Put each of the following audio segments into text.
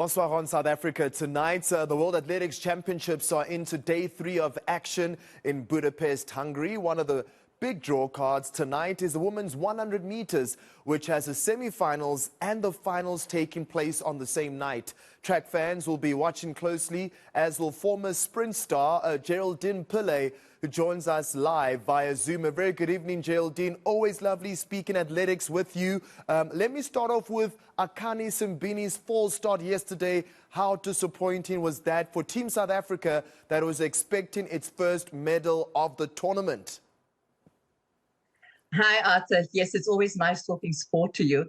Bonsoir on South Africa tonight. The World Athletics Championships are into day 3 of action in Budapest, Hungary. One of the big draw cards tonight is the women's 100 meters, which has the semi-finals and the finals taking place on the same night. Track fans will be watching closely, as will former sprint star Geraldine Pillay, who joins us live via Zoom. A very good evening, Geraldine. Always lovely speaking athletics with you. Let me start off with Akani Simbini's false start yesterday. How disappointing was that for Team South Africa that was expecting its first medal of the tournament? Hi, Arthur. Yes, it's always nice talking sport to you.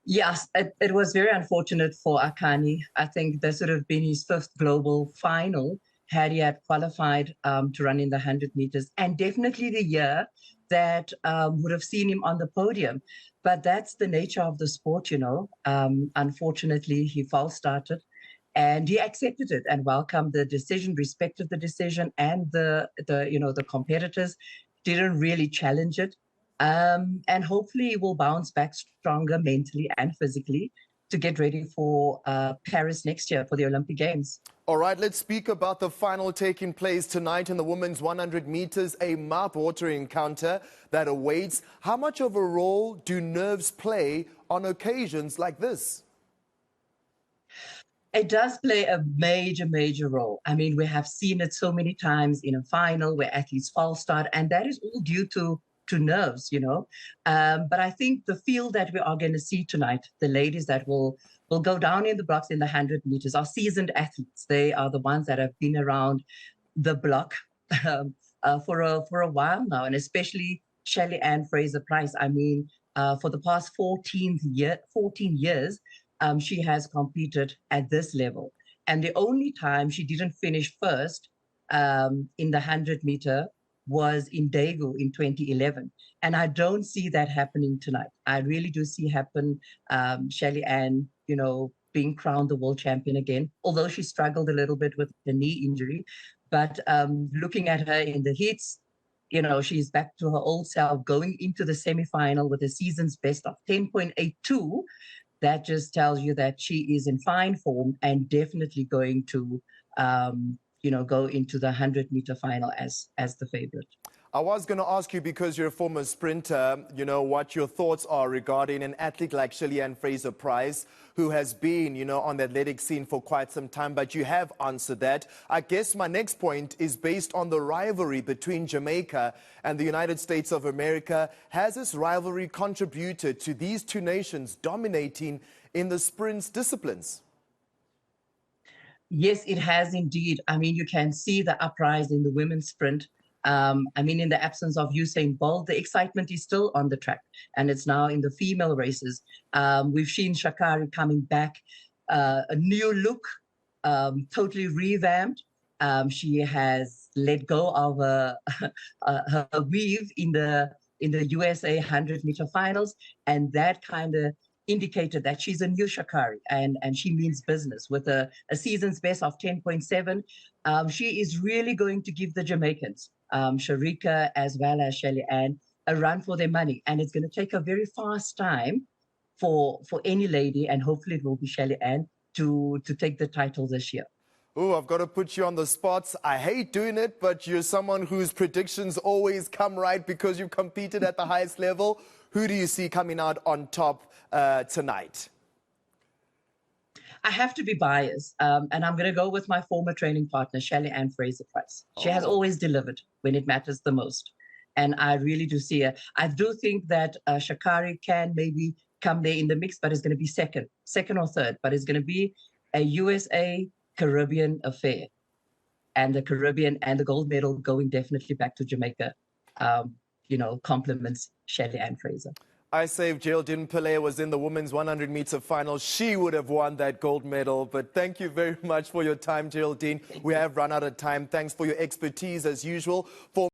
Yes, it was very unfortunate for Akani. I think this would have been his first global final had he had qualified to run in the 100 meters, and definitely the year that would have seen him on the podium. But that's the nature of the sport, you know. Unfortunately, he false started, and he accepted it and welcomed the decision, respected the decision, and the competitors didn't really challenge it. And hopefully he will bounce back stronger mentally and physically to get ready for Paris next year for the Olympic Games. All right, let's speak about the final taking place tonight in the women's 100 meters, a mouth-watering encounter that awaits. How much of a role do nerves play on occasions like this? It does play a major, major role. I mean, we have seen it so many times in a final where athletes false start, and that is all due to nerves, you know. But I think the field that we are going to see tonight, the ladies that will go down in the blocks in the 100 meters, are seasoned athletes. They are the ones that have been around the block for a while now, and especially Shelly Ann FraserPrice. I mean, for the past 14 years, she has competed at this level. And the only time she didn't finish first in the 100-meter was in Daegu in 2011. And I don't see that happening tonight. I really do see Shelly Ann, you know, being crowned the world champion again, although she struggled a little bit with the knee injury. But looking at her in the heats, you know, she's back to her old self, going into the semi-final with a season's best of 10.82. That just tells you that she is in fine form and definitely going to go into the 100-meter final as the favorite. I was going to ask you, because you're a former sprinter, you know, what your thoughts are regarding an athlete like Shelly Ann FraserPrice, who has been, you know, on the athletic scene for quite some time, but you have answered that. I guess my next point is based on the rivalry between Jamaica and the United States of America. Has this rivalry contributed to these two nations dominating in the sprints disciplines? Yes, it has indeed. I mean, you can see the uprising in the women's sprint. I mean, in the absence of Usain Bolt, the excitement is still on the track, and it's now in the female races. We've seen Sha'Carri coming back, a new look, totally revamped. She has let go of her weave in the USA 100-meter finals, and that kind of indicated that she's a new Sha'Carri, and she means business. With a season's best of 10.7, she is really going to give the Jamaicans, Sharika as well as Shelly Ann, a run for their money. And it's going to take a very fast time for any lady, and hopefully it will be Shelly Ann, to take the title this year. Oh, I've got to put you on the spot. I hate doing it, but you're someone whose predictions always come right because you've competed at the highest level. Who do you see coming out on top tonight? I have to be biased, and I'm going to go with my former training partner, Shelly Ann FraserPrice. She has always delivered when it matters the most, and I really do see her. I do think that Sha'Carri can maybe come there in the mix, but it's going to be second or third, but it's going to be a USA Caribbean affair, and the Caribbean and the gold medal going definitely back to Jamaica, compliments Shelly Ann Fraser. I say if Geraldine Pillay was in the women's 100-meter final, she would have won that gold medal. But thank you very much for your time, Geraldine. We have run out of time. Thanks for your expertise as usual.